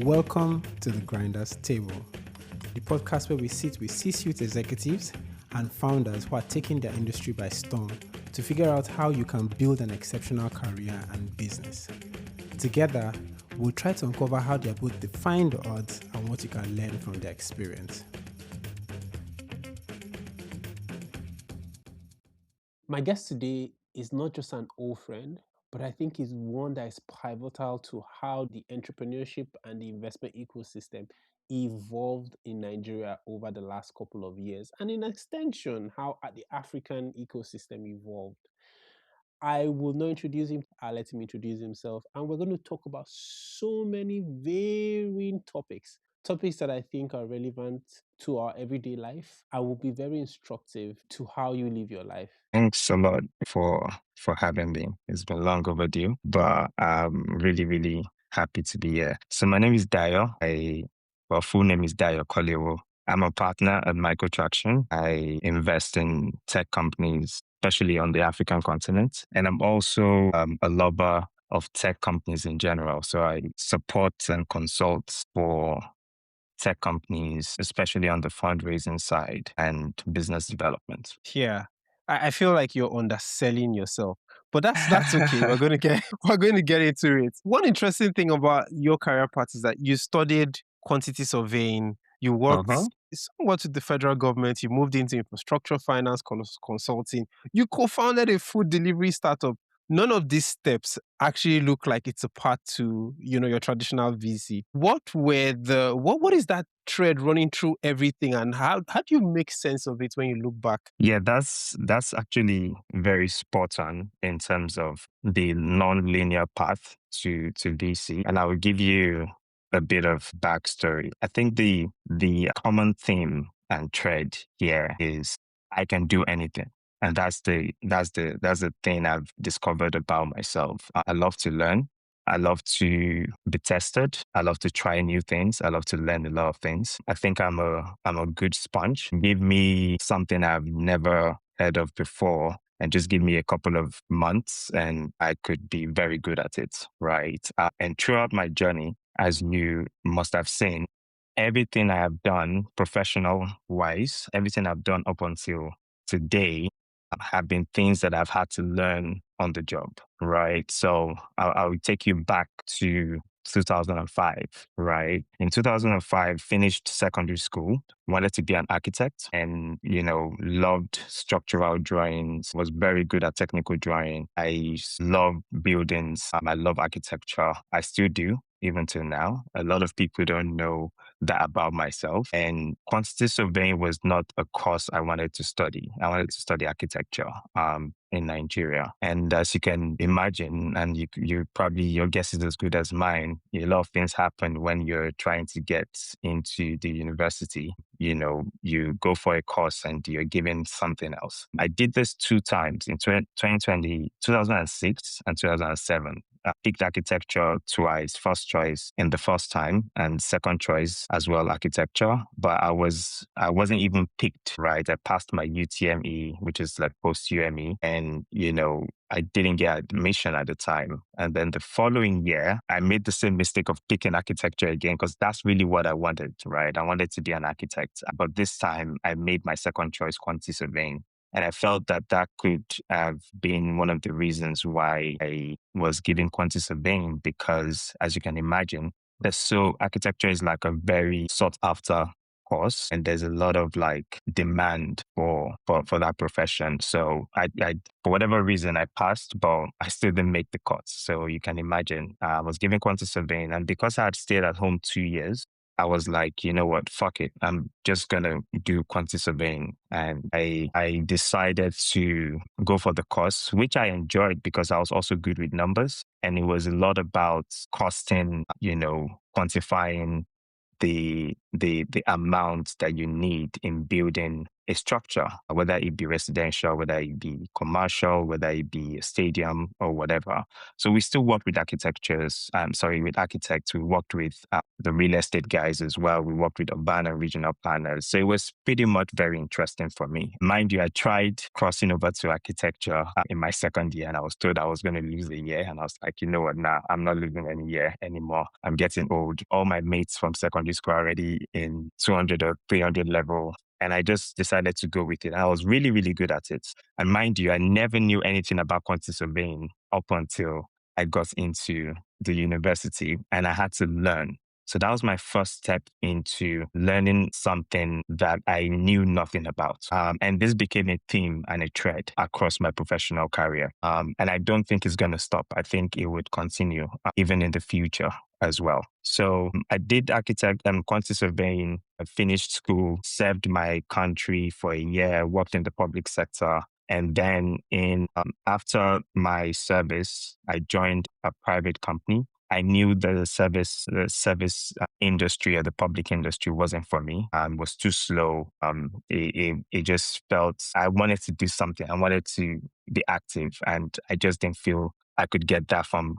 Welcome to the Grinders Table, the podcast where we sit with C-suite executives and founders who are taking their industry by storm to figure out how you can build an exceptional career and business. Together, we'll try to uncover how they are both defying the odds and what you can learn from their experience. My guest today is not just an old friend, but I think is one that is pivotal to how the entrepreneurship and the investment ecosystem evolved in Nigeria over the last couple of years, and in extension, how the African ecosystem evolved. I will not introduce him. I'll let him introduce himself. And we're going to talk about so many varying topics that I think are relevant to our everyday life. I will be very instructive to how you live your life. Thanks a lot for having me. It's been long overdue, but I'm really happy to be here. So my name is Dayo. Full name is Dayo Koleowo. I'm a partner at Microtraction. I invest in tech companies, especially on the African continent, and I'm also a lover of tech companies in general. So I support and consult for tech companies, especially on the fundraising side and business development. Yeah. I feel like you're underselling yourself, but that's okay. We're going to get into it. One interesting thing about your career path is that you studied quantity surveying. You worked somewhat with the federal government. You moved into infrastructure finance consulting. You co-founded a food delivery startup. None of these steps actually look like it's a path to, your traditional VC. What is that thread running through everything, and how do you make sense of it when you look back? Yeah, that's actually very spot on in terms of the non-linear path to VC. And I will give you a bit of backstory. I think the common theme and thread here is I can do anything. And that's the thing I've discovered about myself. I love to learn. I love to be tested. I love to try new things. I love to learn a lot of things. I think I'm a good sponge. Give me something I've never heard of before and just give me a couple of months and I could be very good at it, right? And throughout my journey, as you must have seen, everything I have done professional wise, everything I've done up until today have been things that I've had to learn on the job, right? So I'll take you back to 2005, right? In 2005, finished secondary school, wanted to be an architect and, loved structural drawings, was very good at technical drawing. I love buildings. I love architecture. I still do. Even till now, a lot of people don't know that about myself. And quantity surveying was not a course I wanted to study. I wanted to study architecture in Nigeria. And as you can imagine, and you probably, your guess is as good as mine, a lot of things happen when you're trying to get into the university. You go for a course and you're given something else. I did this two times in 2006 and 2007. I picked architecture twice, first choice in the first time and second choice as well, architecture. But I wasn't even picked, right? I passed my UTME, which is like post UME. And, I didn't get admission at the time. And then the following year, I made the same mistake of picking architecture again, because that's really what I wanted, right? I wanted to be an architect. But this time I made my second choice quantity surveying. And I felt that could have been one of the reasons why I was given quantity surveying, because as you can imagine, architecture is like a very sought after course, and there's a lot of like demand for that profession. So I for whatever reason I passed, but I still didn't make the cut. So you can imagine I was given quantity surveying, and because I had stayed at home 2 years, I was like, you know what, fuck it. I'm just going to do quantity surveying. And I decided to go for the course, which I enjoyed because I was also good with numbers. And it was a lot about costing, quantifying the amount that you need in building a structure, whether it be residential, whether it be commercial, whether it be a stadium or whatever. So we still work with with architects. We worked with the real estate guys as well. We worked with urban and regional planners. So it was pretty much very interesting for me. Mind you, I tried crossing over to architecture in my second year, and I was told I was going to lose a year. And I was like, you know what, nah, I'm not losing any year anymore. I'm getting old. All my mates from secondary school are already in 200 or 300 level. And I just decided to go with it. I was really, really good at it. And mind you, I never knew anything about quantity surveying up until I got into the university and I had to learn. So that was my first step into learning something that I knew nothing about. And this became a theme and a thread across my professional career. And I don't think it's going to stop. I think it would continue even in the future as well. So I did architect and quantity surveying. I finished school, served my country for a year, worked in the public sector. And then after my service, I joined a private company. I knew the service industry or the public industry wasn't for me. Was too slow. It just felt I wanted to do something. I wanted to be active, and I just didn't feel I could get that from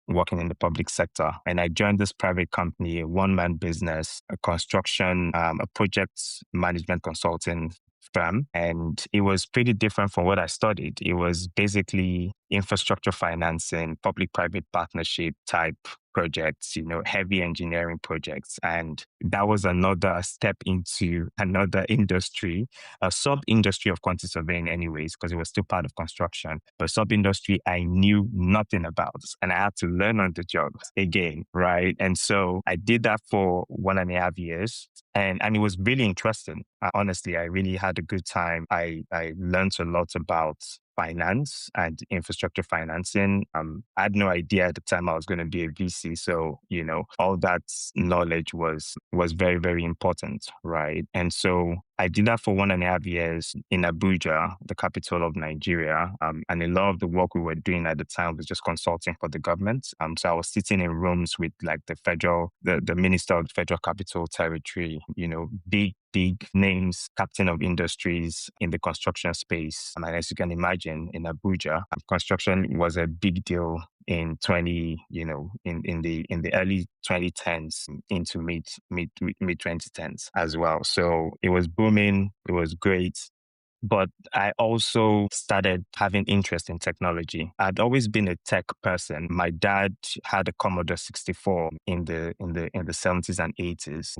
working in the public sector. And I joined this private company, a one-man business, a construction, a project management consulting firm. And it was pretty different from what I studied. It was basically infrastructure financing, public-private partnership type projects, heavy engineering projects. And that was another step into another industry, a sub-industry of quantity surveying anyways, because it was still part of construction, but sub-industry I knew nothing about. And I had to learn on the job again, right? And so I did that for 1.5 years. And it was really interesting. Honestly, I really had a good time. I learned a lot about finance and infrastructure financing. I had no idea at the time I was going to be a VC. So, all that knowledge was very, very important, right? And so I did that for 1.5 years in Abuja, the capital of Nigeria. And a lot of the work we were doing at the time was just consulting for the government. So I was sitting in rooms with like the Minister of the Federal Capital Territory, big names, captain of industries in the construction space. And as you can imagine, in Abuja, construction was a big deal in the early 2010s into mid 2010s as well. So it was booming. It was great. But I also started having interest in technology. I'd always been a tech person. My dad had a Commodore 64 in the 70s and 80s.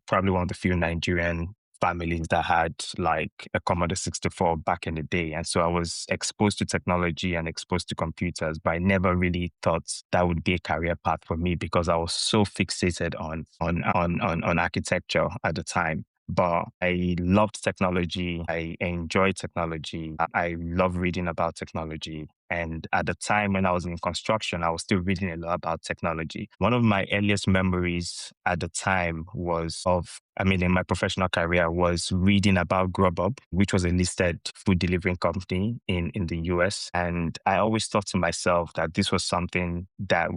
Probably one of the few Nigerian families that had like a Commodore 64 back in the day. And so I was exposed to technology and exposed to computers, but I never really thought that would be a career path for me because I was so fixated on architecture at the time. But I loved technology. I enjoyed technology. I love reading about technology. And at the time when I was in construction, I was still reading a lot about technology. One of my earliest memories at the time in my professional career was reading about Grubhub, which was a listed food delivering company in the US. And I always thought to myself that this was something that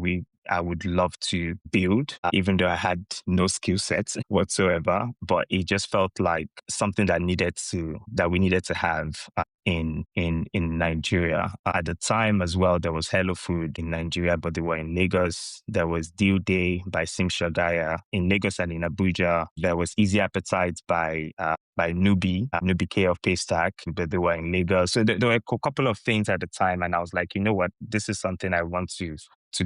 I would love to build, even though I had no skill sets whatsoever. But it just felt like something that we needed to have in Nigeria. At the time as well, there was Hello Food in Nigeria, but they were in Lagos. There was Deal Day by Sim Shagaya in Lagos and in Abuja. There was Easy Appetite by Nubi K of Paystack, but they were in Lagos. So there were a couple of things at the time, and I was like, you know what, this is something I want to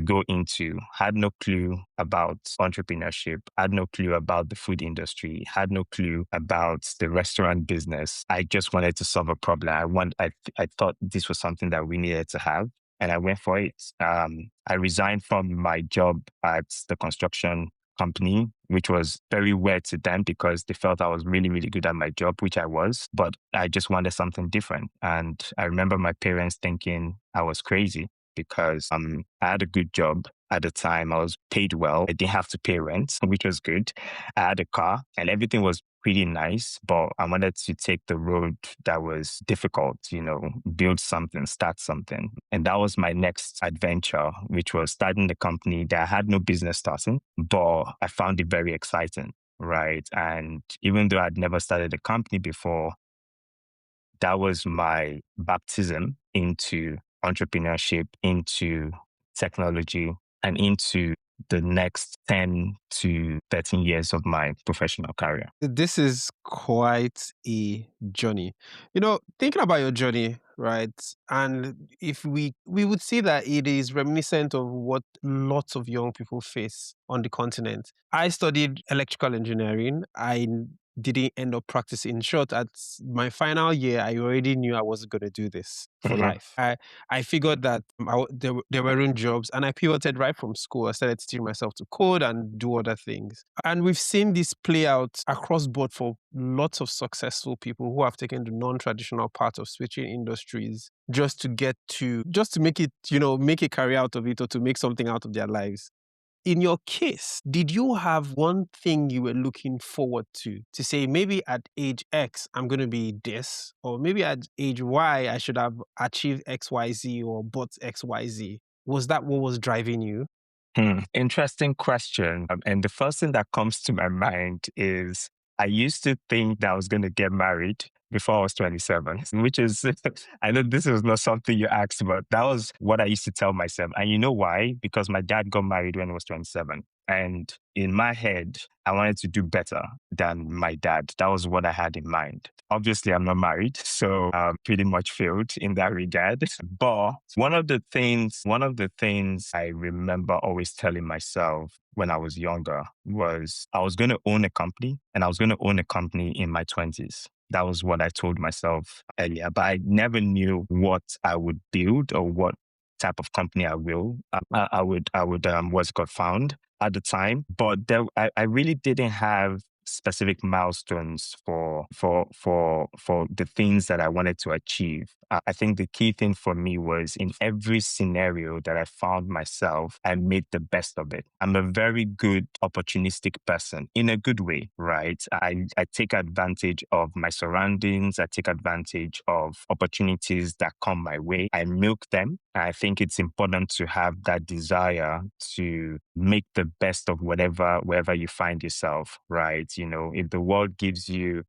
go into. Had no clue about entrepreneurship, had no clue about the food industry, had no clue about the restaurant business. I just wanted to solve a problem. I thought this was something that we needed to have, and I went for it. I resigned from my job at the construction company, which was very weird to them because they felt I was really, really good at my job, which I was, but I just wanted something different. And I remember my parents thinking I was crazy because I had a good job at the time. I was paid well. I didn't have to pay rent, which was good. I had a car and everything was pretty nice, but I wanted to take the road that was difficult, build something, start something. And that was my next adventure, which was starting the company that I had no business starting, but I found it very exciting. right? And even though I'd never started a company before, that was my baptism into entrepreneurship, into technology, and into the next 10 to 13 years of my professional career. This is quite a journey. Thinking about your journey, right? And if we would see that it is reminiscent of what lots of young people face on the continent. I studied electrical engineering. Didn't end up practicing. In short, at my final year, I already knew I wasn't going to do this for Mhm. life. I figured that there weren't jobs, and I pivoted right from school. I started teaching myself to code and do other things. And we've seen this play out across board for lots of successful people who have taken the non-traditional path of switching industries just to make it, make a career out of it or to make something out of their lives. In your case, did you have one thing you were looking forward to say, maybe at age X, I'm going to be this, or maybe at age Y, I should have achieved XYZ or bought XYZ? Was that what was driving you? Interesting question. And the first thing that comes to my mind is I used to think that I was going to get married before I was 27, which is, I know this was not something you asked, but that was what I used to tell myself. And you know why? Because my dad got married when he was 27. And in my head, I wanted to do better than my dad. That was what I had in mind. Obviously, I'm not married, so pretty much failed in that regard. But one of the things I remember always telling myself when I was younger was I was going to own a company, and I was going to own a company in my 20s. That was what I told myself earlier, but I never knew what I would build or what type of company I would what's got found at the time. But I really didn't have specific milestones for the things that I wanted to achieve. I think the key thing for me was in every scenario that I found myself, I made the best of it. I'm a very good opportunistic person in a good way, right? I take advantage of my surroundings. I take advantage of opportunities that come my way. I milk them. I think it's important to have that desire to make the best of wherever you find yourself, right? If the world gives you,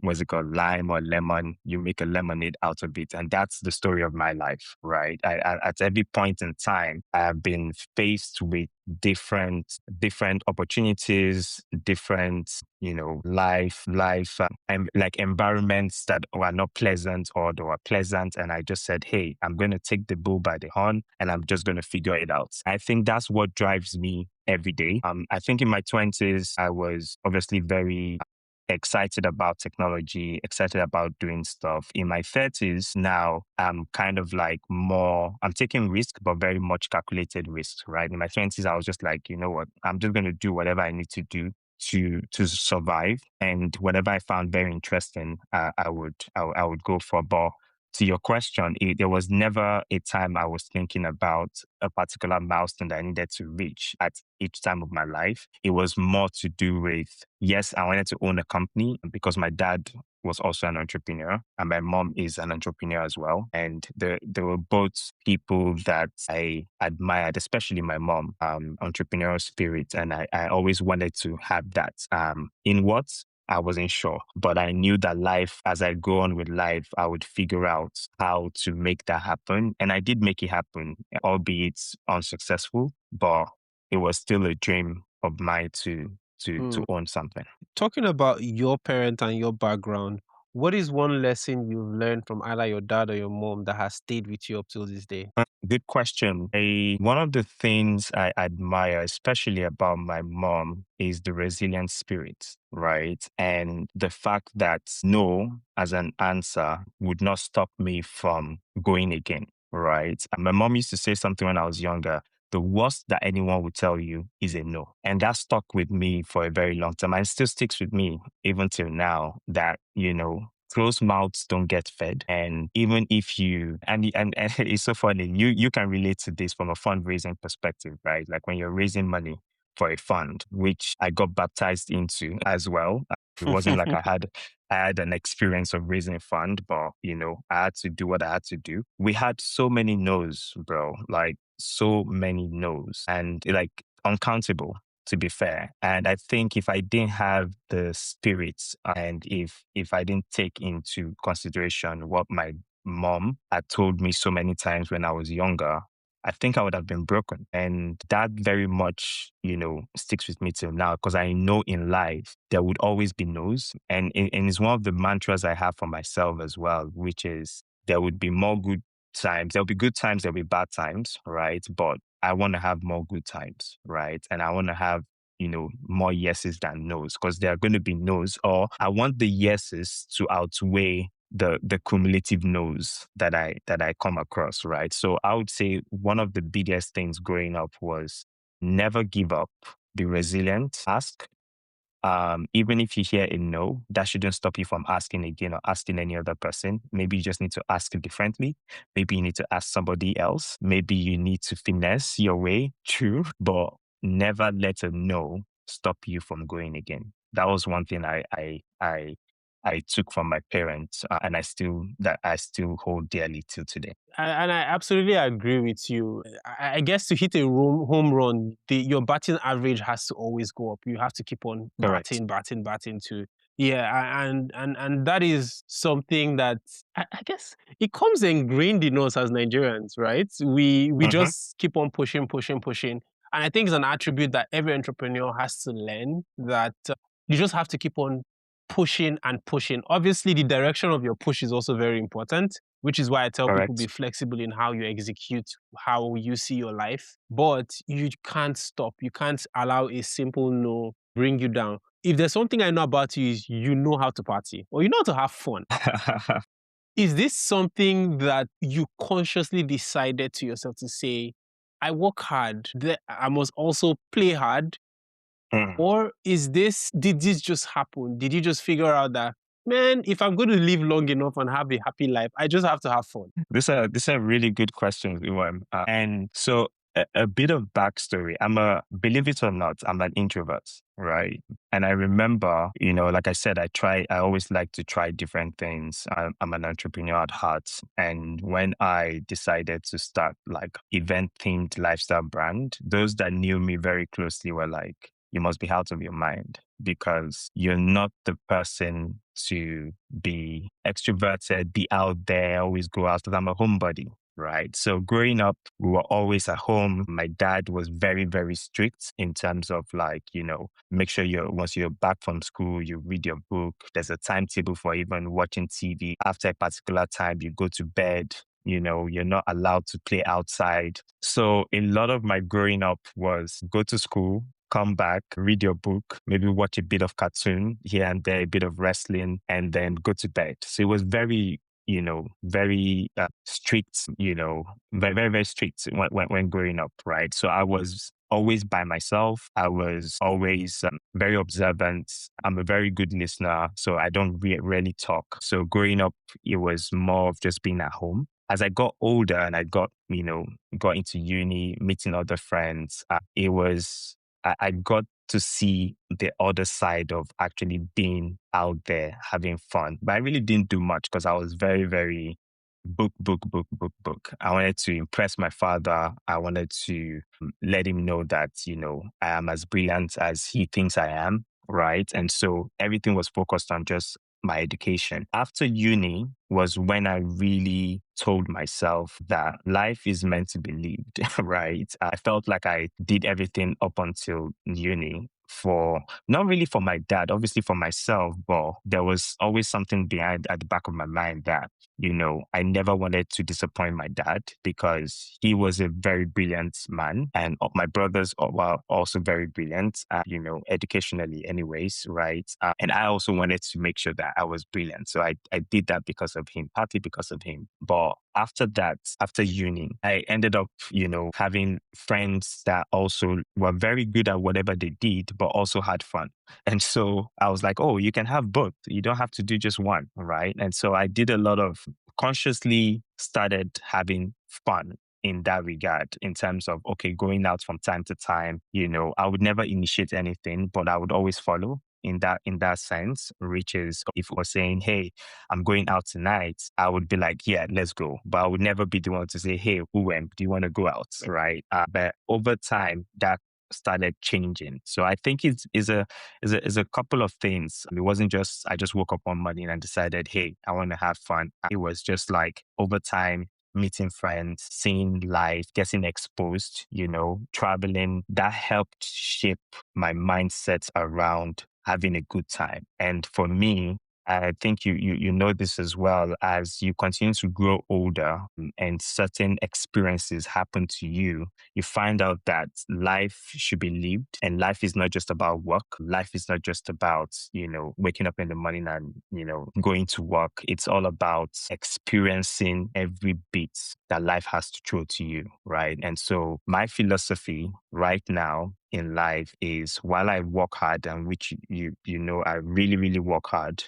was it called lime or lemon, you make a lemonade out of it. And that's the story of my life, right? At every point in time, I have been faced with different opportunities, different, and like environments that were not pleasant or they were pleasant. And I just said, hey, I'm going to take the bull by the horn and I'm just going to figure it out. I think that's what drives me every day. I think in my 20s, I was obviously very excited about technology, excited about doing stuff. In my 30s now, I'm kind of like I'm taking risk, but very much calculated risk, right? In my 20s, I was just like, you know what, I'm just going to do whatever I need to do to survive, and whatever I found very interesting, I would go for. But to your question, there was never a time I was thinking about a particular milestone that I needed to reach at each time of my life. It was more to do with, yes, I wanted to own a company because my dad was also an entrepreneur and my mom is an entrepreneur as well. And they were both people that I admired, especially my mom, entrepreneurial spirit. And I always wanted to have that. In what? I wasn't sure, but I knew that life, as I go on with life, I would figure out how to make that happen. And I did make it happen, albeit unsuccessful, but it was still a dream of mine to Hmm. own something. Talking about your parent and your background, what is one lesson you've learned from either your dad or your mom that has stayed with you up till this day? Good question. One of the things I admire, especially about my mom, is the resilient spirit, right? And the fact that no as an answer would not stop me from going again, right? And my mom used to say something when I was younger. The worst that anyone would tell you is a no. And that stuck with me for a very long time. And it still sticks with me even till now that, closed mouths don't get fed. And even if and it's so funny, you can relate to this from a fundraising perspective, right? Like when you're raising money for a fund, which I got baptized into as well. It wasn't like I had an experience of raising a fund, but I had to do what I had to do. We had so many no's, bro. Like so many no's and like uncountable. to be fair. And I think if I didn't have the spirits and if I didn't take into consideration what my mom had told me so many times when I was younger, I think I would have been broken. And that very much, sticks with me till now because I know in life there would always be no's. And it's one of the mantras I have for myself as well, which is there would be more good times. There'll be good times, there'll be bad times, right? But I want to have more good times, right? And I want to have, more yeses than nos because there are going to be nos, or I want the yeses to outweigh the cumulative no's that I come across, right? So I would say one of the biggest things growing up was never give up, be resilient, ask. Even if you hear a no, that shouldn't stop you from asking again or asking any other person. Maybe you just need to ask differently. Maybe you need to ask somebody else. Maybe you need to finesse your way through, but never let a no stop you from going again. That was one thing I took from my parents, and I still hold dearly till today. And I absolutely agree with you. I guess to hit a home run, your batting average has to always go up. You have to keep on Correct. batting, batting, batting to yeah, and that is something that I guess it comes ingrained in us as Nigerians, right? We Hmm. just keep on pushing, pushing, pushing, and I think it's an attribute that every entrepreneur has to learn that you just have to keep on pushing and pushing. Obviously, the direction of your push is also very important, which is why I tell people be Correct. flexible in how you execute, how you see your life. But you can't stop. You can't allow a simple no bring you down. If there's something I know about you is you know how to party or you know how to have fun. Is this something that you consciously decided to yourself to say, I work hard, I must also play hard? Mm. Or did this just happen? Did you just figure out that, man, if I'm going to live long enough and have a happy life, I just have to have fun? This are really good questions, Iwan. And so a bit of backstory. Believe it or not, I'm an introvert, right? And I remember, like I said, I always like to try different things. I'm an entrepreneur at heart. And when I decided to start like event themed lifestyle brand, those that knew me very closely were like, you must be out of your mind because you're not the person to be extroverted, be out there, always go out because I'm a homebody, right? So growing up, we were always at home. My dad was very, very strict in terms of like, make sure once you're back from school, you read your book. There's a timetable for even watching TV. After a particular time, you go to bed. You're not allowed to play outside. So a lot of my growing up was go to school, come back, read your book, maybe watch a bit of cartoon here and there, a bit of wrestling, and then go to bed. So it was very, very strict, very, very, very strict when growing up, right? So I was always by myself. I was always very observant. I'm a very good listener, so I don't really talk. So growing up, it was more of just being at home. As I got older and I got into uni, meeting other friends, I got to see the other side of actually being out there having fun. But I really didn't do much because I was very, very book, book, book, book, book. I wanted to impress my father. I wanted to let him know that, I am as brilliant as he thinks I am. Right. And so everything was focused on just my education. After uni was when I really told myself that life is meant to be lived, right? I felt like I did everything up until uni for not really for my dad, obviously for myself, but there was always something behind at the back of my mind that, I never wanted to disappoint my dad because he was a very brilliant man and my brothers were also very brilliant, educationally anyways, right? And I also wanted to make sure that I was brilliant. So I did that because of him, partly because of him. But after that, after uni, I ended up, having friends that also were very good at whatever they did, but also had fun. And so I was like, oh, you can have both. You don't have to do just one, right? And so I did a lot of consciously started having fun in that regard, in terms of, okay, going out from time to time, I would never initiate anything, but I would always follow in that sense, which is if we're saying, hey, I'm going out tonight, I would be like, yeah, let's go. But I would never be the one to say, hey, do you want to go out? Right. But over time, that started changing. So I think it's is a couple of things. It wasn't just I just woke up one morning and decided, hey, I want to have fun. It was just like over time, meeting friends, seeing life, getting exposed, traveling. That helped shape my mindset around having a good time. And for me, I think you know this as well. As you continue to grow older, and certain experiences happen to you, you find out that life should be lived, and life is not just about work. Life is not just about, waking up in the morning and, going to work. It's all about experiencing every bit that life has to throw to you, right? And so my philosophy right now in life is, while I work hard, and which I really, really work hard,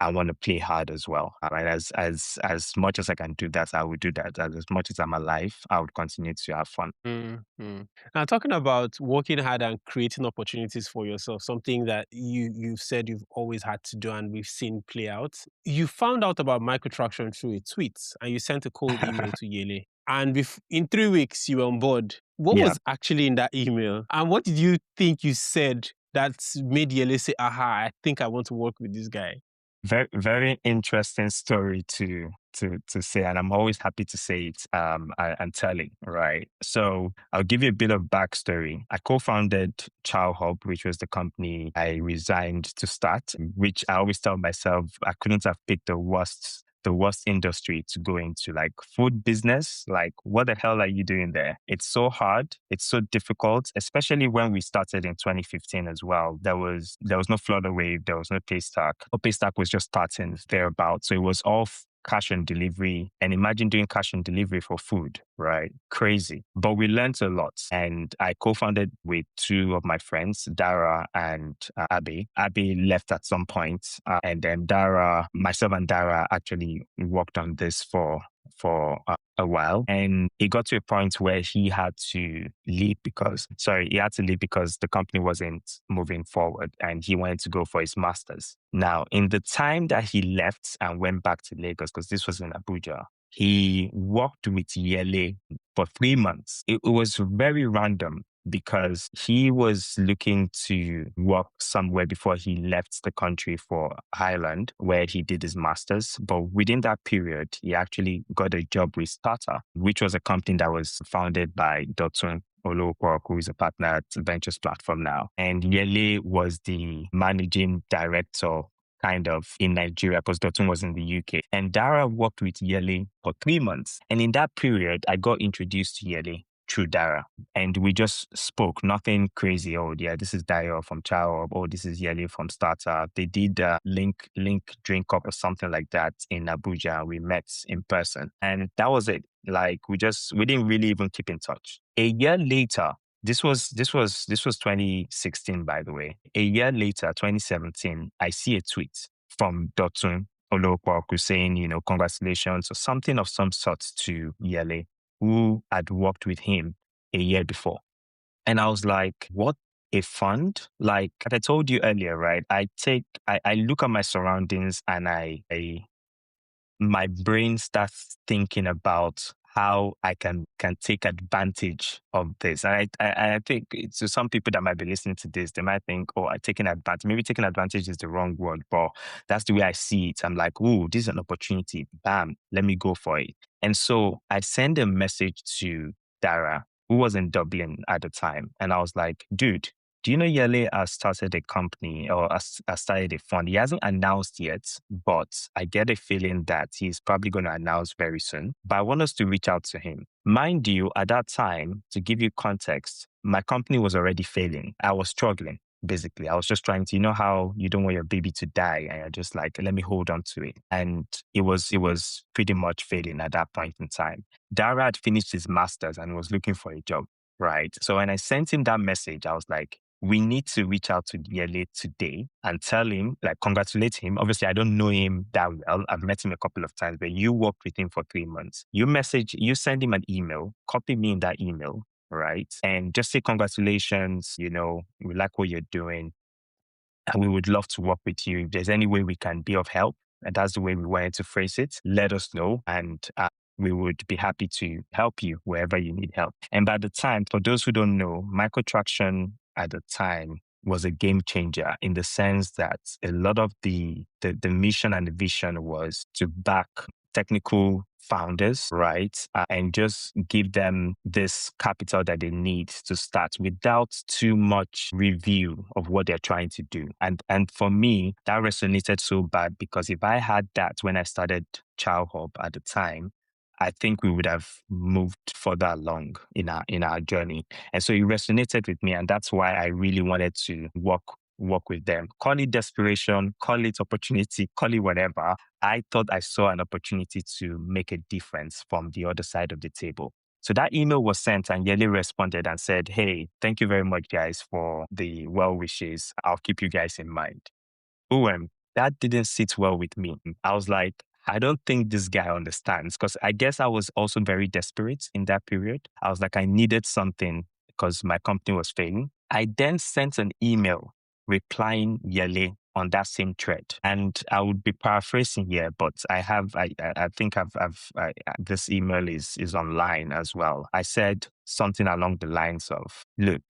I want to play hard as well. Right. As much as I can do that, I would do that. As much as I'm alive, I would continue to have fun. Mhm. Now, talking about working hard and creating opportunities for yourself, something that you've said you've always had to do and we've seen play out. You found out about microtraction through a tweet and you sent a cold email to Yele. And in 3 weeks, you were on board. What Yeah. was actually in that email? And what did you think you said that made Yele say, aha, I think I want to work with this guy? Very, very interesting story to say, and I'm always happy to say it and tell it, right? So I'll give you a bit of backstory. I co-founded Chow Hub, which was the company I resigned to start, which I always tell myself I couldn't have picked the worst industry to go into, like food business. Like, what the hell are you doing there? It's so hard. It's so difficult, especially when we started in 2015 as well. There was no Flutter Wave. There was no Paystack. Or Paystack was just starting thereabout. So it was all cash on delivery. And imagine doing cash on delivery for food, right? Crazy. But we learned a lot. And I co-founded with two of my friends, Dara and Abby. Abby left at some point. And then myself and Dara actually worked on this for a while. And it got to a point where he had to leave because the company wasn't moving forward and he wanted to go for his master's. Now, in the time that he left and went back to Lagos, because this was in Abuja, he worked with Yele for 3 months. It was very random because he was looking to work somewhere before he left the country for Ireland, where he did his master's. But within that period, he actually got a job with Tata, which was a company that was founded by Dotun Koleowo, who is a partner at Ventures Platform now. And Yele was the managing director kind of in Nigeria, because Dotun was in the UK. And Dara worked with Yele for 3 months. And in that period, I got introduced to Yele through Dara. And we just spoke, nothing crazy. Oh, yeah, this is Dayo from Chow. Oh, this is Yele from Startup. They did a link drink up or something like that in Abuja. We met in person. And that was it. Like, we didn't really even keep in touch. A year later, this was 2016, by the way. A year later, 2017, I see a tweet from Dotun Olokwaku saying, congratulations or something of some sort to Yele, who had worked with him a year before. And I was like, what? A fund? Like I told you earlier, right? I look at my surroundings and my brain starts thinking about how I can take advantage of this. And I think to some people that might be listening to this, they might think, oh, I'm taking advantage. Maybe taking advantage is the wrong word, but that's the way I see it. I'm like, oh, this is an opportunity. Bam, let me go for it. And so I send a message to Dara, who was in Dublin at the time. And I was like, dude, do you know Yele has started a company or has started a fund? He hasn't announced yet, but I get a feeling that he's probably going to announce very soon. But I want us to reach out to him. Mind you, at that time, to give you context, my company was already failing. I was struggling. Basically, I was just trying to, how you don't want your baby to die, and you're just like, let me hold on to it. And it was pretty much failing at that point in time. Dara had finished his master's and was looking for a job. Right. So when I sent him that message, I was like, we need to reach out to Yele today and tell him, like, congratulate him. Obviously, I don't know him that well. I've met him a couple of times, but you worked with him for 3 months. You send him an email, copy me in that email, right? And just say, congratulations, we like what you're doing. And we would love to work with you. If there's any way we can be of help, and that's the way we wanted to phrase it, let us know. And we would be happy to help you wherever you need help. And by the time, for those who don't know, Microtraction at the time was a game changer in the sense that a lot of the mission and the vision was to back technical founders, right? And just give them this capital that they need to start without too much review of what they're trying to do. And for me, that resonated so bad because if I had that when I started Child Hub at the time, I think we would have moved further along in our journey. And so it resonated with me. And that's why I really wanted to work with them. Call it desperation, call it opportunity, call it whatever. I thought I saw an opportunity to make a difference from the other side of the table. So that email was sent and Yele responded and said, "Hey, thank you very much, guys, for the well wishes. I'll keep you guys in mind." That didn't sit well with me. I was like, I don't think this guy understands because I guess I was also very desperate in that period. I was like, I needed something because my company was failing. I then sent an email replying Yele on that same thread. And I would be paraphrasing here, but I think this email is online as well. I said something along the lines of, look,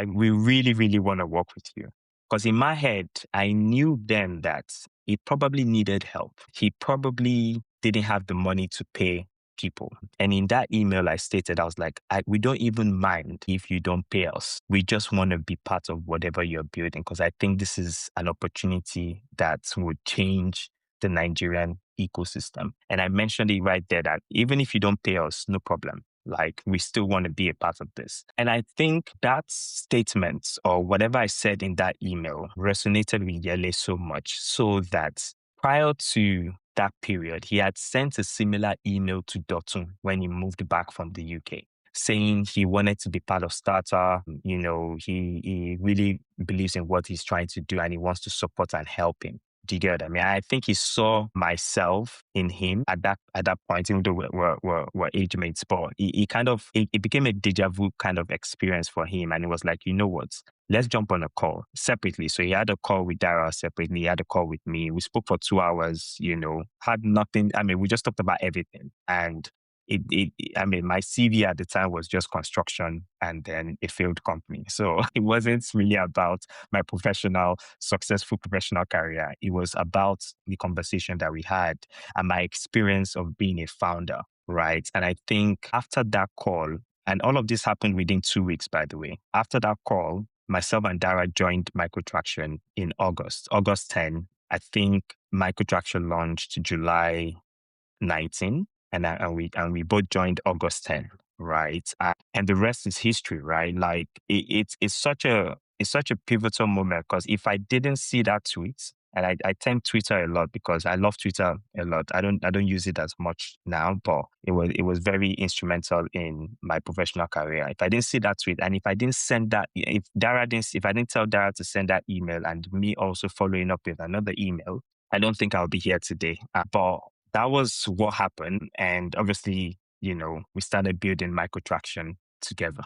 we really, really want to work with you. Because in my head, I knew then that he probably needed help. He probably didn't have the money to pay people. And in that email, I stated, I was like, we don't even mind if you don't pay us. We just want to be part of whatever you're building because I think this is an opportunity that would change the Nigerian ecosystem. And I mentioned it right there that even if you don't pay us, no problem. Like, we still want to be a part of this. And I think that statement or whatever I said in that email resonated with Yele so much so that prior to that period, he had sent a similar email to Dotun when he moved back from the UK, saying he wanted to be part of Starter. You know, he really believes in what he's trying to do and he wants to support and help him. Do you get what I mean? I think he saw myself in him at that point, even though we're age mates, but it became a deja vu kind of experience for him. And it was like, you know what? Let's jump on a call separately. So he had a call with Dara separately. He had a call with me. We spoke for 2 hours, had nothing. I mean, we just talked about everything. And my CV at the time was just construction and then a failed company. So it wasn't really about my successful professional career. It was about the conversation that we had and my experience of being a founder, right? And I think after that call, and all of this happened within 2 weeks, by the way. After that call, myself and Dara joined Microtraction in August 10. I think Microtraction launched July 19 and we both joined August 10, right? And the rest is history, right? Like it's such a pivotal moment because if I didn't see that tweet, and I thank Twitter a lot because I love Twitter a lot. I don't use it as much now, but it was very instrumental in my professional career. If I didn't see that tweet and if I didn't send that, if I didn't tell Dara to send that email and me also following up with another email, I don't think I'll be here today. But that was what happened. And obviously, we started building Microtraction together.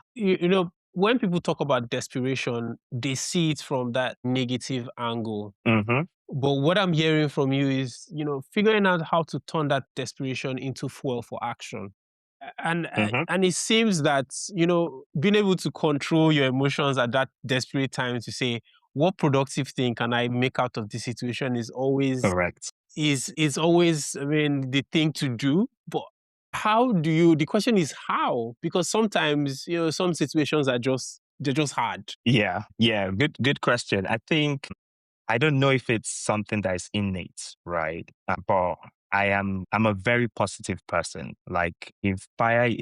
When people talk about desperation, they see it from that negative angle. Mm-hmm. But what I'm hearing from you is, figuring out how to turn that desperation into fuel for action. And Mm-hmm. and it seems that, being able to control your emotions at that desperate time to say, what productive thing can I make out of this situation is always Correct. is always, the thing to do. But the question is how? Because sometimes, some situations they're just hard. Yeah. Good question. I don't know if it's something that is innate, right? But I'm a very positive person. Like if a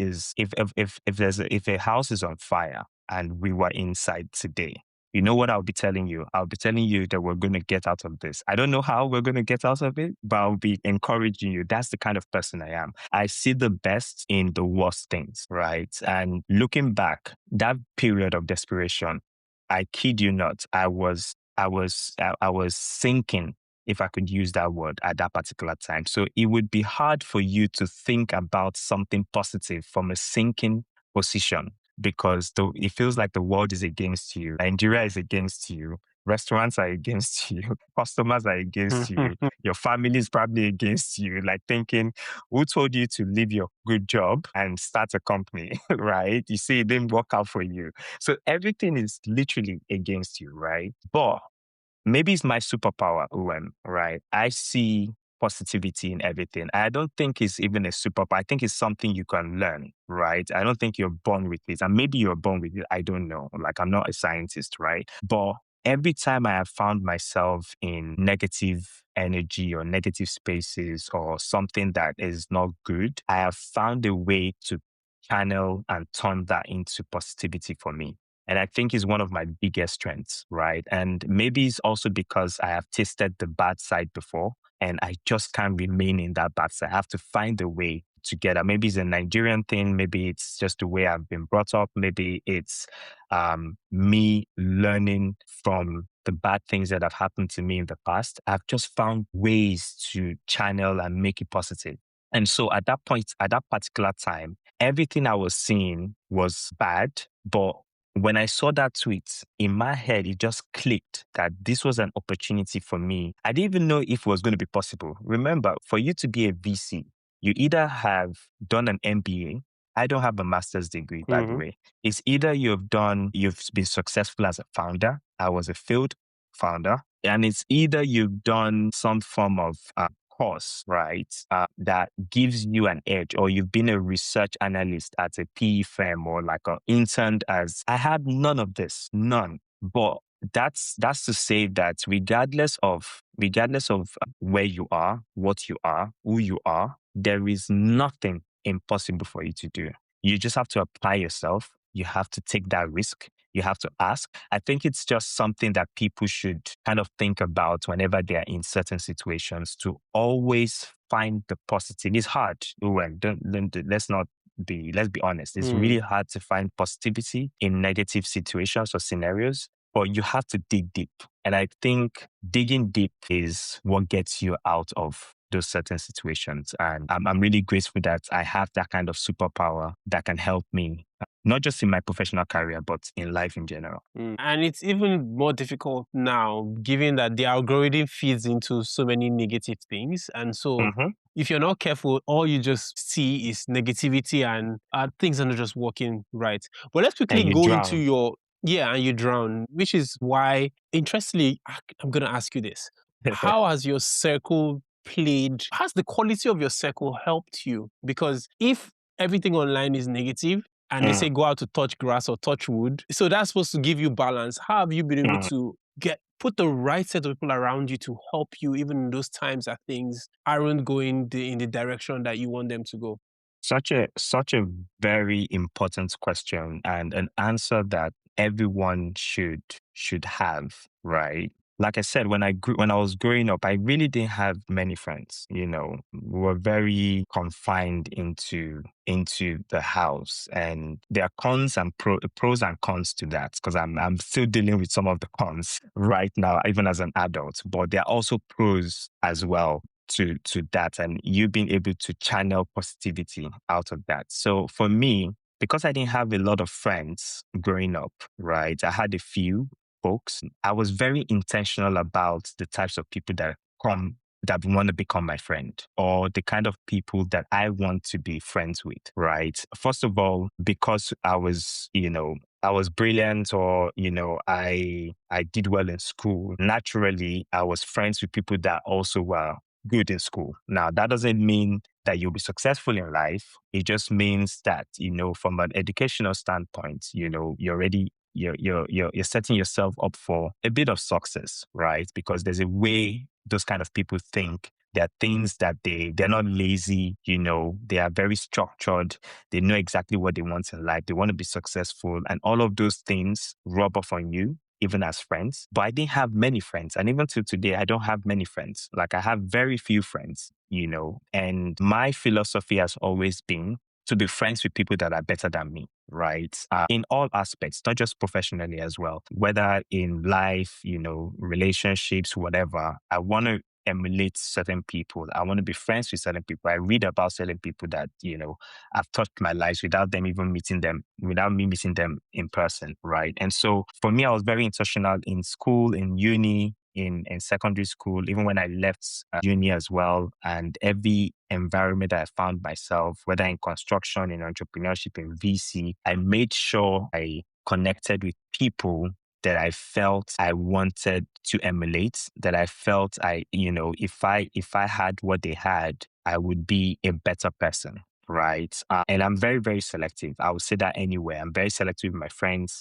house is on fire and we were inside today, you know what I'll be telling you? I'll be telling you that we're going to get out of this. I don't know how we're going to get out of it, but I'll be encouraging you. That's the kind of person I am. I see the best in the worst things, right? And looking back, that period of desperation, I kid you not, I was sinking, if I could use that word, at that particular time. So it would be hard for you to think about something positive from a sinking position because it feels like the world is against you. Nigeria is against you. Restaurants are against you. Customers are against you. Your family is probably against you. Like thinking, who told you to leave your good job and start a company, right? You see, it didn't work out for you. So everything is literally against you, right? But maybe it's my superpower, Owen, right? I see positivity in everything. I don't think it's even a superpower. I think it's something you can learn, right? I don't think you're born with it. And maybe you're born with it. I don't know. Like, I'm not a scientist, right? But every time I have found myself in negative energy or negative spaces or something that is not good, I have found a way to channel and turn that into positivity for me. And I think is one of my biggest strengths, right? And maybe it's also because I have tasted the bad side before and I just can't remain in that bad side. I have to find a way to get out. Maybe it's a Nigerian thing. Maybe it's just the way I've been brought up. Maybe it's me learning from the bad things that have happened to me in the past. I've just found ways to channel and make it positive. And so at that point, at that particular time, everything I was seeing was bad, but when I saw that tweet, in my head, it just clicked that this was an opportunity for me. I didn't even know if it was going to be possible. Remember, for you to be a VC, you either have done an MBA. I don't have a master's degree, by the Mhm. way. It's either you've been successful as a founder. I was a failed founder. And it's either you've done some form of course, right, that gives you an edge, or you've been a research analyst at a PE firm or like an intern as I had none of this, none. But that's to say that regardless of where you are, what you are, who you are, there is nothing impossible for you to do. You just have to apply yourself. You have to take that risk. You have to ask. I think it's just something that people should kind of think about whenever they are in certain situations to always find the positive. It's hard. Well, let's be honest. It's Mm. really hard to find positivity in negative situations or scenarios, but you have to dig deep. And I think digging deep is what gets you out of those certain situations. And I'm really grateful that I have that kind of superpower that can help me, not just in my professional career, but in life in general. And it's even more difficult now, given that the algorithm feeds into so many negative things. And so, Hmm. if you're not careful, all you just see is negativity and things are not just working right. But let's quickly And you go into drown. your, yeah, and you drown, which is why, interestingly, I'm going to ask you this. How has your circle has the quality of your circle helped you? Because if everything online is negative, and they say Mm, go out to touch grass or touch wood. So that's supposed to give you balance. How have you been able mm. to put the right set of people around you to help you even in those times that things aren't going in the direction that you want them to go? Such a very important question and an answer that everyone should have, right? Like I said, when I was growing up, I really didn't have many friends. We were very confined into the house, and there are pros and cons to that because I'm still dealing with some of the cons right now, even as an adult. But there are also pros as well to that, and you being able to channel positivity out of that. So for me, because I didn't have a lot of friends growing up, right? I had a few folks. I was very intentional about the types of people that want to become my friend, or the kind of people that I want to be friends with, right? First of all, because I was brilliant, or I did well in school. Naturally, I was friends with people that also were good in school. Now, that doesn't mean that you'll be successful in life. It just means that, from an educational standpoint, you're setting yourself up for a bit of success, right? Because there's a way those kind of people think. There are things that they're not lazy, they are very structured. They know exactly what they want in life. They want to be successful, and all of those things rub off on you even as friends. But I didn't have many friends. And even to today, I don't have many friends. Like, I have very few friends, and my philosophy has always been to be friends with people that are better than me, right? In all aspects, not just professionally as well, whether in life, relationships, whatever. I want to emulate certain people. I want to be friends with certain people. I read about certain people that, I've touched my lives without them even meeting them, without me meeting them in person, right? And so for me, I was very intentional in school, in uni, in secondary school, even when I left uni as well. And every environment that I found myself, whether in construction, in entrepreneurship, in VC, I made sure I connected with people that I felt I wanted to emulate, that I felt if I had what they had, I would be a better person. Right. And I'm very, very selective. I would say that anywhere. I'm very selective with my friends.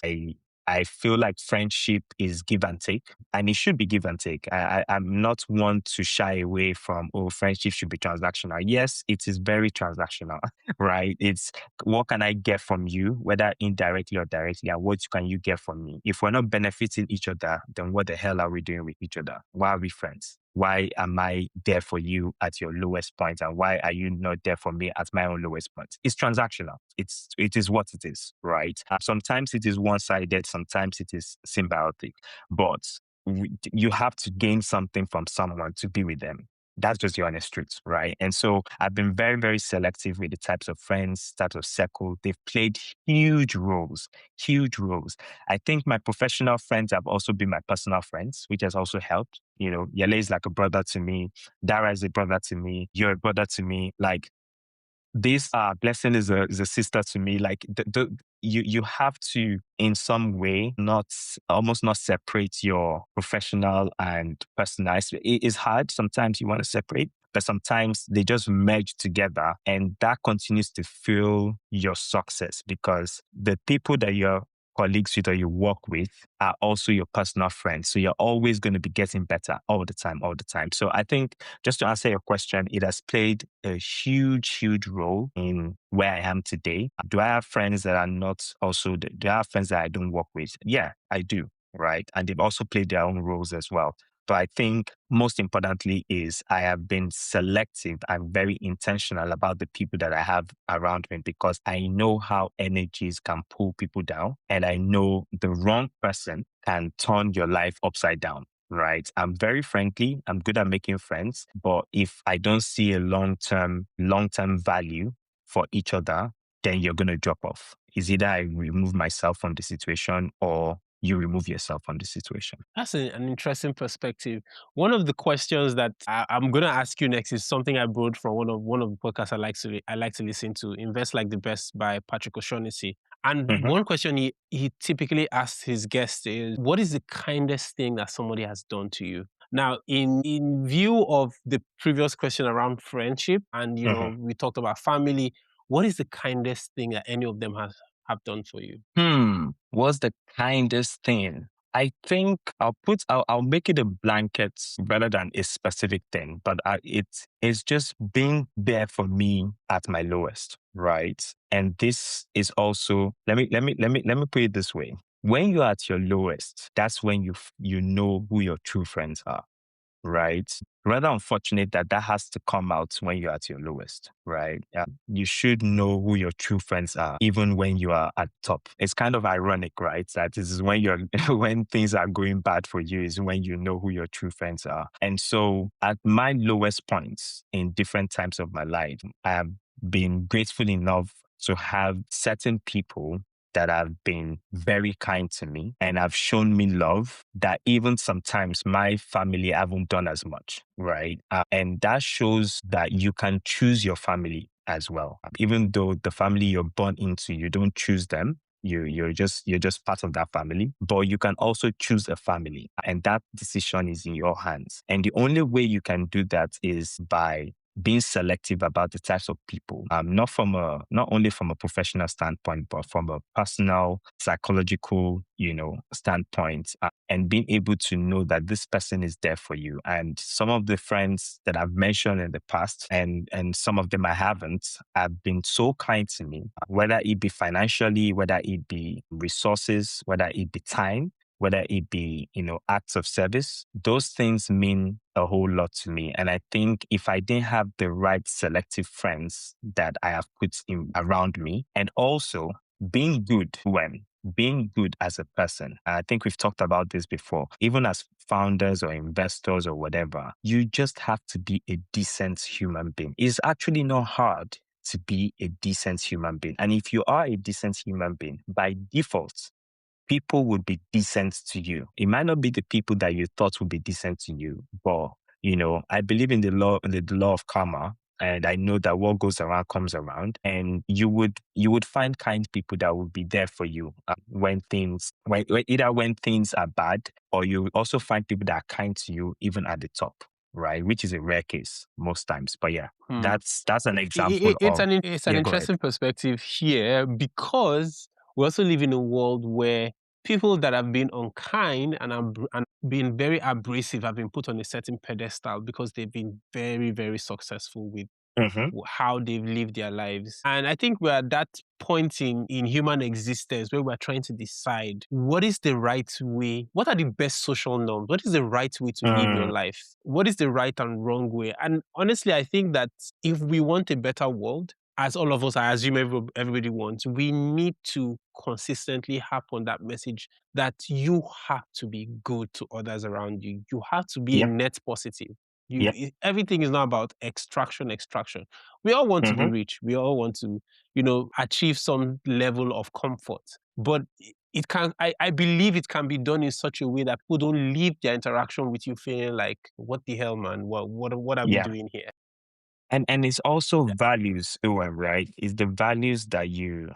I feel like friendship is give and take, and it should be give and take. I'm not one to shy away from, oh, friendship should be transactional. Yes, it is very transactional, right? It's what can I get from you, whether indirectly or directly, and what can you get from me? If we're not benefiting each other, then what the hell are we doing with each other? Why are we friends? Why am I there for you at your lowest point, and why are you not there for me at my own lowest point? It's transactional. It is what it is, right? Sometimes it is one-sided, sometimes it is symbiotic, but you have to gain something from someone to be with them. That's just the honest truth, right? And so I've been very, very selective with the types of friends, types of circle. They've played huge roles, huge roles. I think my professional friends have also been my personal friends, which has also helped. Yele is like a brother to me. Dara is a brother to me. You're a brother to me. Like, this blessing is a sister to me. Like, you have to in some way not almost not separate your professional and personal. It is hard. Sometimes you want to separate, but sometimes they just merge together, and that continues to fuel your success because the people that you're colleagues with or you work with are also your personal friends. So you're always going to be getting better all the time, all the time. So I think, just to answer your question, it has played a huge, huge role in where I am today. Do I have friends that are not also, do I have friends that I don't work with? Yeah, I do. Right. And they've also played their own roles as well. But I think most importantly is I have been selective and very intentional about the people that I have around me because I know how energies can pull people down, and I know the wrong person can turn your life upside down. Right. I'm good at making friends, but if I don't see a long-term value for each other, then you're going to drop off. It's either I remove myself from the situation or you remove yourself from the situation. That's an interesting perspective. One of the questions that I'm going to ask you next is something I borrowed from one of the podcasts I like to listen to, Invest Like the Best by Patrick O'Shaughnessy. And Mhm. one question he typically asks his guests is, what is the kindest thing that somebody has done to you? Now, in view of the previous question around friendship, and Mhm. we talked about family, what is the kindest thing that any of them have done for you? What's the kindest thing? I think I'll make it a blanket rather than a specific thing, but it's just being there for me at my lowest, right? And this is also, let me put it this way. When you're at your lowest, that's when you know who your true friends are, right? Rather unfortunate that that has to come out when you're at your lowest, right? You should know who your true friends are, even when you are at top. It's kind of ironic, right? That this is when you're, when things are going bad for you is when you know who your true friends are. And so at my lowest points in different times of my life, I have been grateful enough to have certain people that have been very kind to me and have shown me love that even sometimes my family haven't done as much, right? And that shows that you can choose your family as well. Even though the family you're born into, you don't choose them. You're just part of that family, but you can also choose a family, and that decision is in your hands. And the only way you can do that is by being selective about the types of people, not only from a professional standpoint, but from a personal, psychological, standpoint, and being able to know that this person is there for you. And some of the friends that I've mentioned in the past, and some of them I haven't, have been so kind to me, whether it be financially, whether it be resources, whether it be time, whether it be, acts of service. Those things mean a whole lot to me. And I think if I didn't have the right selective friends that I have put in around me, and also being good when being good as a person. I think we've talked about this before. Even as founders or investors or whatever, you just have to be a decent human being. It's actually not hard to be a decent human being. And if you are a decent human being, by default, people would be decent to you. It might not be the people that you thought would be decent to you, but I believe in the law of karma. And I know that what goes around comes around, and you would find kind people that will be there for you either when things are bad, or you also find people that are kind to you even at the top, right? Which is a rare case most times. But yeah, Hmm. that's an example of. It's an Yeah, go ahead. interesting perspective here because we also live in a world where people that have been unkind and been very abrasive have been put on a certain pedestal because they've been very, very successful with Hmm. how they've lived their lives. And I think we're at that point in human existence where we're trying to decide what is the right way, what are the best social norms, what is the right way to live your Mm, life, what is the right and wrong way. And honestly, I think that if we want a better world, as all of us, I assume everybody wants, we need to consistently harp on that message that you have to be good to others around you. You have to be a yep, net positive. yep. Everything is not about extraction. We all want to be Hmm. rich. We all want to, achieve some level of comfort. But it can, I believe it can be done in such a way that people don't leave their interaction with you feeling like, what the hell, man? What are we Yeah. doing here? And it's also values, OM, right? It's the values that you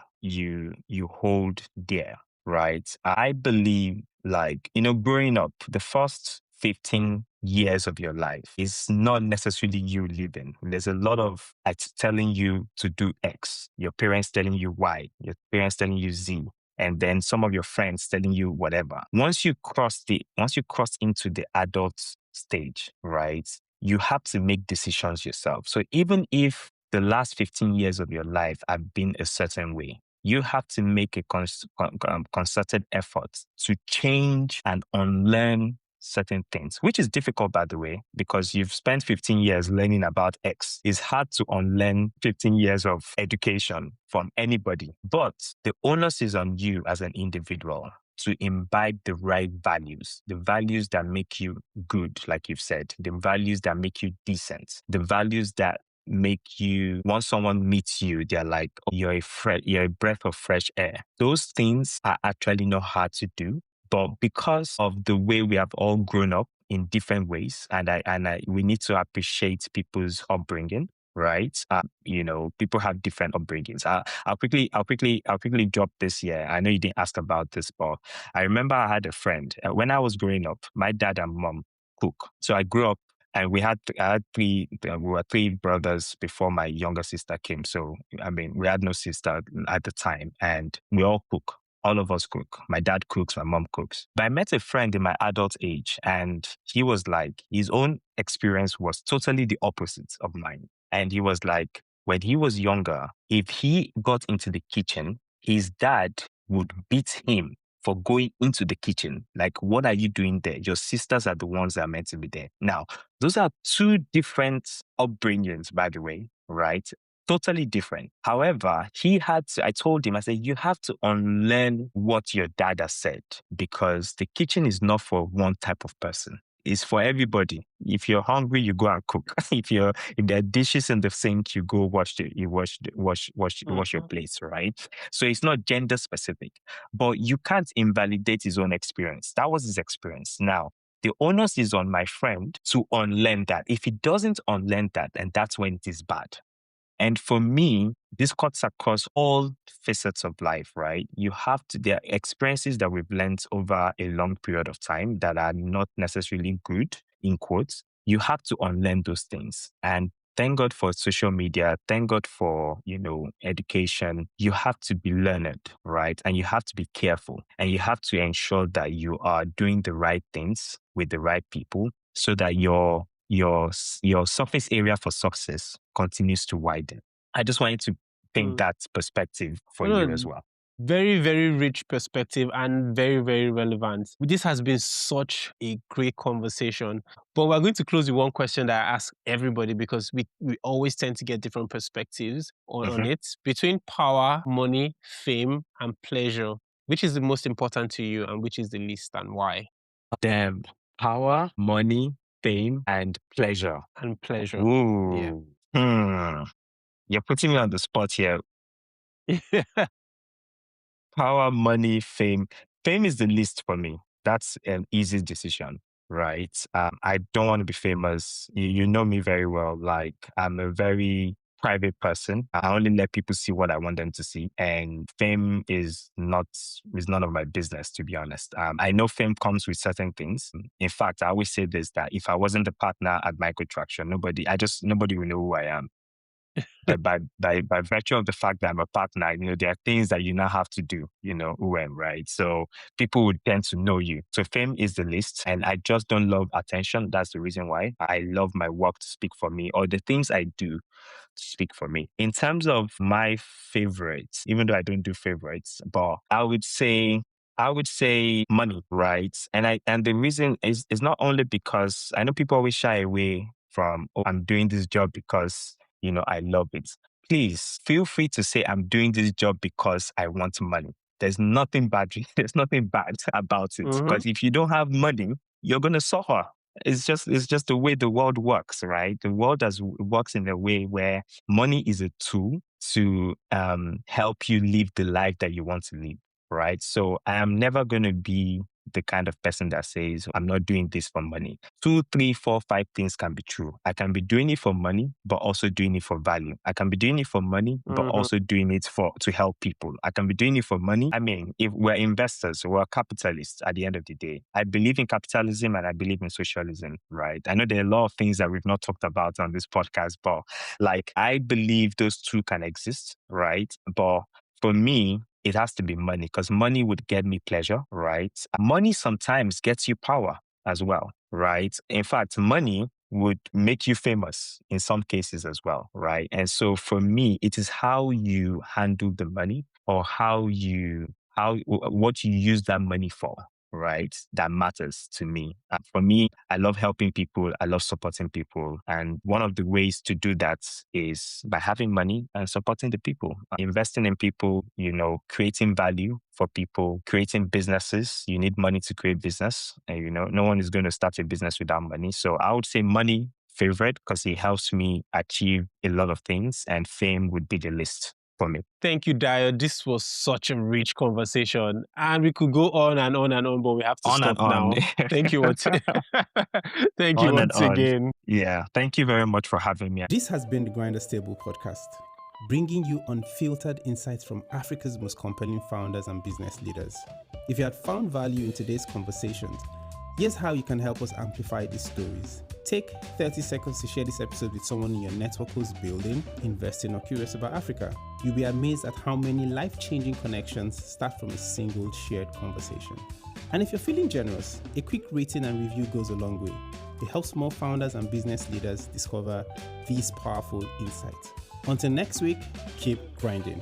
hold dear, right? I believe, like, growing up, the first 15 years of your life is not necessarily you living. There's a lot of it's telling you to do X, your parents telling you Y, your parents telling you Z, and then some of your friends telling you whatever. Once you cross into the adult stage, right? You have to make decisions yourself. So even if the last 15 years of your life have been a certain way, you have to make a concerted effort to change and unlearn certain things, which is difficult, by the way, because you've spent 15 years learning about X. It's hard to unlearn 15 years of education from anybody, but the onus is on you as an individual to imbibe the right values, the values that make you good, like you've said, the values that make you decent, the values that make you, once someone meets you, they're like, oh, you're a breath of fresh air. Those things are actually not hard to do. But because of the way we have all grown up in different ways, we need to appreciate people's upbringing, right? People have different upbringings. I'll quickly drop this here. I know you didn't ask about this, but I remember I had a friend when I was growing up. My dad and mom cook, so I grew up, and I had three. We were three brothers before my younger sister came. So I mean, we had no sister at the time, and we all cook. All of us cook. My dad cooks, my mom cooks. But I met a friend in my adult age, and he was like, his own experience was totally the opposite of mine. And he was like, when he was younger, if he got into the kitchen, his dad would beat him for going into the kitchen. Like, what are you doing there? Your sisters are the ones that are meant to be there. Now, those are two different upbringings, by the way, right? Totally different. However, I told him, I said, you have to unlearn what your dad has said, because the kitchen is not for one type of person. It's for everybody. If you're hungry, you go and cook. If there are dishes in the sink, you go wash your Mhm. plates, right? So it's not gender specific, but you can't invalidate his own experience. That was his experience. Now, the onus is on my friend to unlearn that. If he doesn't unlearn that, then that's when it is bad. And for me, this cuts across all facets of life, right? There are experiences that we've learned over a long period of time that are not necessarily good, in quotes. You have to unlearn those things. And thank God for social media. Thank God for, education. You have to be learned, right? And you have to be careful. And you have to ensure that you are doing the right things with the right people so that your surface area for success continues to widen. I just wanted to paint Mm. that perspective for No, you as no, well. very, very rich perspective and very, very relevant. This has been such a great conversation. But we're going to close with one question that I ask everybody because we always tend to get different perspectives on Hmm. it. Between power, money, fame, and pleasure, Which is the most important to you and which is the least and why? Damn. Power, money, fame, and pleasure. And pleasure. Yeah. Ooh. Hmm. You're putting me on the spot here. Power, money, fame. Fame is the least for me. That's an easy decision, right? I don't want to be famous. You know me very well. Like, I'm a very private person. I only let people see what I want them to see. And fame is none of my business, to be honest. I know fame comes with certain things. In fact, I always say this, that if I wasn't a partner at Microtraction, nobody will know who I am. But by virtue of the fact that I'm a partner, there are things that you now have to do, right? So people would tend to know you. So fame is the least, and I just don't love attention. That's the reason why I love my work to speak for me, or the things I do to speak for me. In terms of my favorites, even though I don't do favorites, but I would say money, right? And the reason is not only because I know people always shy away from, oh, I'm doing this job because I love it. Please feel free to say I'm doing this job because I want money. There's nothing bad. There's nothing bad about it. Mm-hmm. Because if you don't have money, you're gonna suffer. It's just the way the world works, right? The world works in a way where money is a tool to help you live the life that you want to live, right? So I am never going to be the kind of person that says, I'm not doing this for money. 2, 3, 4, 5 things can be true. I can be doing it for money, but also doing it for value. I can be doing it for money, but Mm-hmm. also doing it to help people. I can be doing it for money. I mean, if we're investors, we're capitalists at the end of the day. I believe in capitalism and I believe in socialism, right? I know there are a lot of things that we've not talked about on this podcast, but like, I believe those two can exist, right? But for me, it has to be money, because money would get me pleasure, right? Money sometimes gets you power as well, right? In fact, money would make you famous in some cases as well, right? And so for me, it is how you handle the money, or what you use that money for, right? That matters to me. For me, I love helping people. I love supporting people. And one of the ways to do that is by having money and supporting the people, investing in people, creating value for people, creating businesses. You need money to create business. And, no one is going to start a business without money. So I would say money favorite, because it helps me achieve a lot of things, and fame would be the list for me. Thank you, Dayo. This was such a rich conversation, and we could go on and on and on, but we have to On and stop on. now. Thank you once. Thank you On and once on. again. Yeah. Thank you very much for having me. This has been the Grinder Stable podcast, bringing you unfiltered insights from Africa's most compelling founders and business leaders. If you had found value in today's conversations, here's how you can help us amplify these stories. Take 30 seconds to share this episode with someone in your network who's building, investing, or curious about Africa. You'll be amazed at how many life-changing connections start from a single shared conversation. And if you're feeling generous, a quick rating and review goes a long way. It helps more founders and business leaders discover these powerful insights. Until next week, keep grinding.